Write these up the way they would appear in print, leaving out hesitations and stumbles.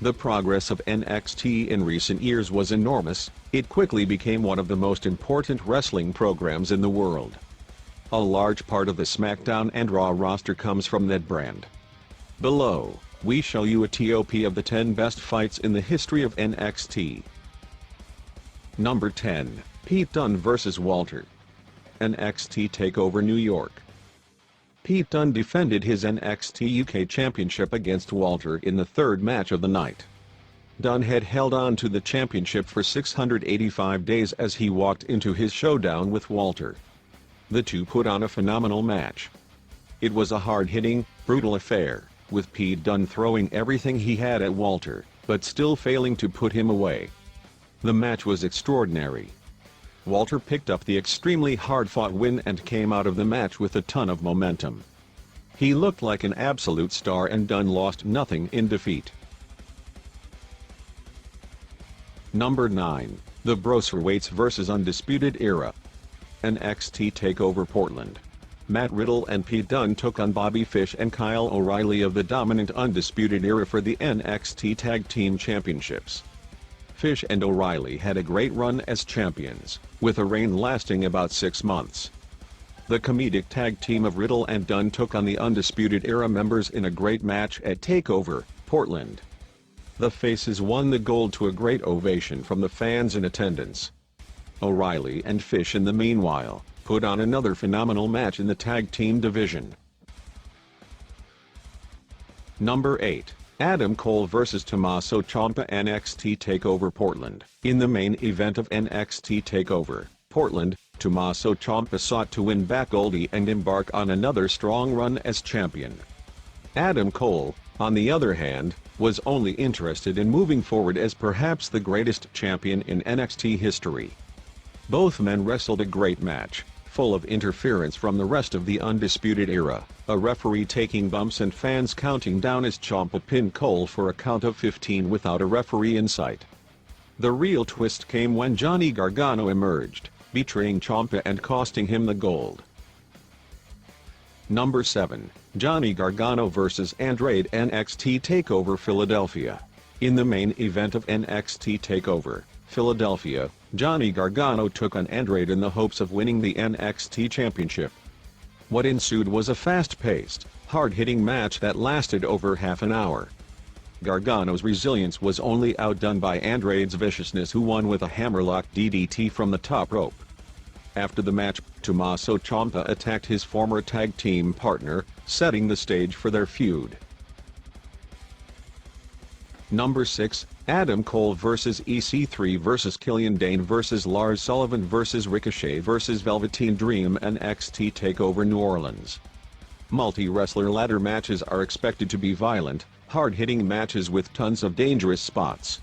The progress of NXT in recent years was enormous. It quickly became one of the most important wrestling programs in the world. A large part of the SmackDown and Raw roster comes from that brand. Below, we show you a top of the 10 best fights in the history of NXT. Number 10, Pete Dunne vs. Walter. NXT TakeOver New York. Pete Dunne defended his NXT UK Championship against Walter in the third match of the night. Dunne had held on to the championship for 685 days as he walked into his showdown with Walter. The two put on a phenomenal match. It was a hard-hitting, brutal affair, with Pete Dunne throwing everything he had at Walter, but still failing to put him away. The match was extraordinary. Walter picked up the extremely hard-fought win and came out of the match with a ton of momentum. He looked like an absolute star and Dunne lost nothing in defeat. Number 9, The Broserweights vs. Undisputed Era. NXT TakeOver Portland. Matt Riddle and Pete Dunne took on Bobby Fish and Kyle O'Reilly of the dominant Undisputed Era for the NXT Tag Team Championships. Fish and O'Reilly had a great run as champions, with a reign lasting about 6 months. The comedic tag team of Riddle and Dunne took on the Undisputed Era members in a great match at TakeOver, Portland. The faces won the gold to a great ovation from the fans in attendance. O'Reilly and Fish in the meanwhile, put on another phenomenal match in the tag team division. Number 8. Adam Cole vs. Tommaso Ciampa NXT TakeOver Portland. In the main event of NXT TakeOver, Portland, Tommaso Ciampa sought to win back Goldie and embark on another strong run as champion. Adam Cole, on the other hand, was only interested in moving forward as perhaps the greatest champion in NXT history. Both men wrestled a great match, full of interference from the rest of the Undisputed Era, a referee taking bumps and fans counting down as Ciampa pinned Cole for a count of 15 without a referee in sight. The real twist came when Johnny Gargano emerged, betraying Ciampa and costing him the gold. Number 7, Johnny Gargano vs. Andrade NXT TakeOver Philadelphia. In the main event of NXT TakeOver, Philadelphia, Johnny Gargano took on Andrade in the hopes of winning the NXT Championship. What ensued was a fast-paced, hard-hitting match that lasted over half an hour. Gargano's resilience was only outdone by Andrade's viciousness, who won with a hammerlock DDT from the top rope. After the match, Tommaso Ciampa attacked his former tag team partner, setting the stage for their feud. Number 6, Adam Cole vs. EC3 vs. Killian Dane vs. Lars Sullivan vs. Ricochet vs. Velveteen Dream NXT TakeOver New Orleans. Multi-wrestler ladder matches are expected to be violent, hard-hitting matches with tons of dangerous spots.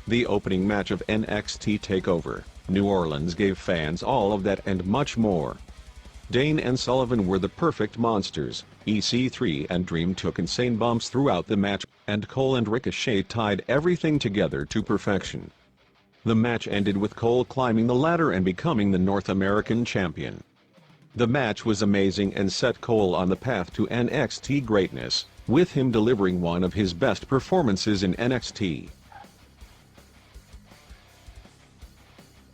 The opening match of NXT TakeOver, New Orleans gave fans all of that and much more. Dane and Sullivan were the perfect monsters. EC3 and Dream took insane bumps throughout the match, and Cole and Ricochet tied everything together to perfection. The match ended with Cole climbing the ladder and becoming the North American champion. The match was amazing and set Cole on the path to NXT greatness, with him delivering one of his best performances in NXT.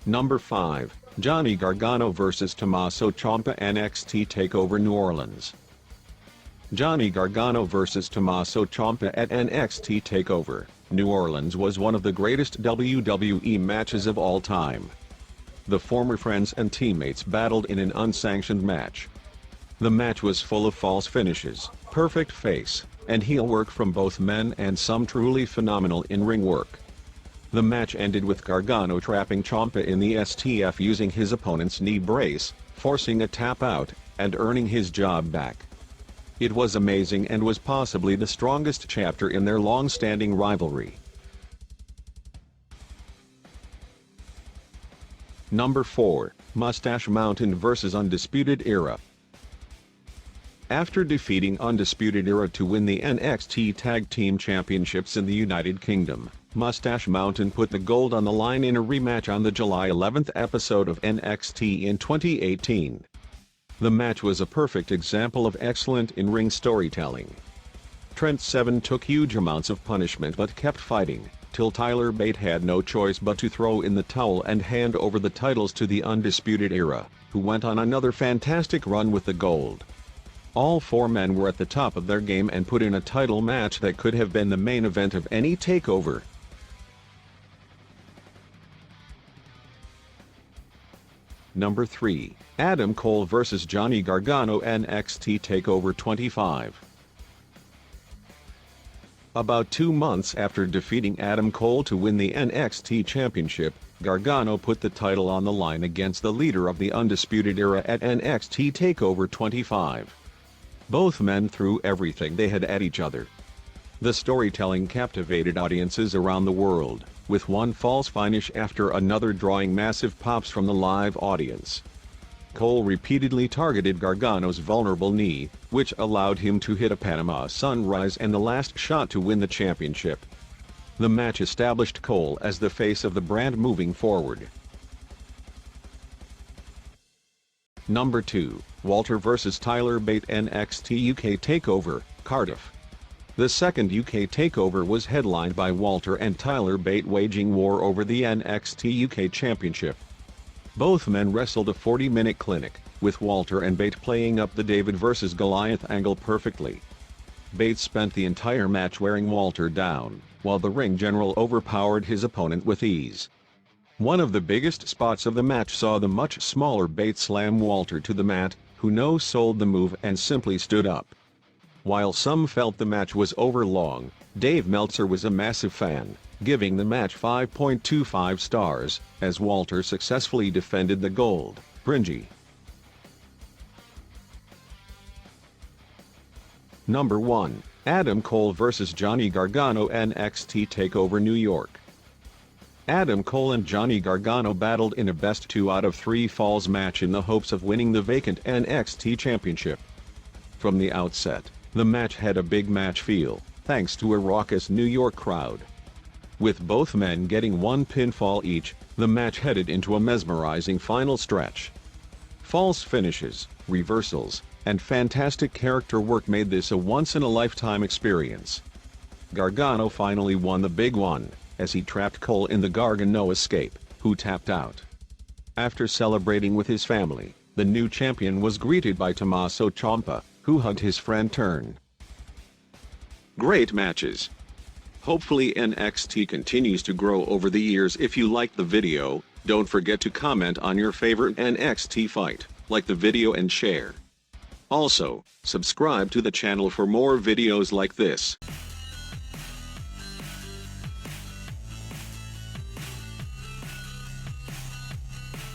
Number 5, Johnny Gargano vs. Tommaso Ciampa NXT TakeOver New Orleans. Johnny Gargano vs. Tommaso Ciampa at NXT TakeOver, New Orleans was one of the greatest WWE matches of all time. The former friends and teammates battled in an unsanctioned match. The match was full of false finishes, perfect face and heel work from both men and some truly phenomenal in-ring work. The match ended with Gargano trapping Ciampa in the STF using his opponent's knee brace, forcing a tap out, and earning his job back. It was amazing and was possibly the strongest chapter in their long-standing rivalry. Number 4, Mustache Mountain vs. Undisputed Era. After defeating Undisputed Era to win the NXT Tag Team Championships in the United Kingdom, Mustache Mountain put the gold on the line in a rematch on the July 11th episode of NXT in 2018. The match was a perfect example of excellent in-ring storytelling. Trent Seven took huge amounts of punishment but kept fighting, till Tyler Bate had no choice but to throw in the towel and hand over the titles to the Undisputed Era, who went on another fantastic run with the gold. All four men were at the top of their game and put in a title match that could have been the main event of any TakeOver. Number 3, Adam Cole vs. Johnny Gargano NXT TakeOver 25. About 2 months after defeating Adam Cole to win the NXT Championship, Gargano put the title on the line against the leader of the Undisputed Era at NXT TakeOver 25. Both men threw everything they had at each other. The storytelling captivated audiences around the world, with one false finish after another drawing massive pops from the live audience. Cole repeatedly targeted Gargano's vulnerable knee, which allowed him to hit a Panama Sunrise and the last shot to win the championship. The match established Cole as the face of the brand moving forward. Number 2, Walter vs. Tyler Bate NXT UK TakeOver, Cardiff. The second UK TakeOver was headlined by Walter and Tyler Bate waging war over the NXT UK Championship. Both men wrestled a 40-minute clinic, with Walter and Bate playing up the David vs. Goliath angle perfectly. Bate spent the entire match wearing Walter down, while the ring general overpowered his opponent with ease. One of the biggest spots of the match saw the much smaller Bate slam Walter to the mat, who no-sold the move and simply stood up. While some felt the match was overlong, Dave Meltzer was a massive fan, giving the match 5.25 stars, as Walter successfully defended the gold. Bringy. Number 1, Adam Cole vs. Johnny Gargano NXT TakeOver New York. Adam Cole and Johnny Gargano battled in a best 2 out of 3 falls match in the hopes of winning the vacant NXT Championship. From the outset, the match had a big match feel, thanks to a raucous New York crowd. With both men getting 1 pinfall each, the match headed into a mesmerizing final stretch. False finishes, reversals, and fantastic character work made this a once-in-a-lifetime experience. Gargano finally won the big one, as he trapped Cole in the Gargano escape, who tapped out. After celebrating with his family, the new champion was greeted by Tommaso Ciampa, who hugged his friend Turn. Great matches. Hopefully NXT continues to grow over the years. If you liked the video, don't forget to comment on your favorite NXT fight, like the video and share. Also, subscribe to the channel for more videos like this.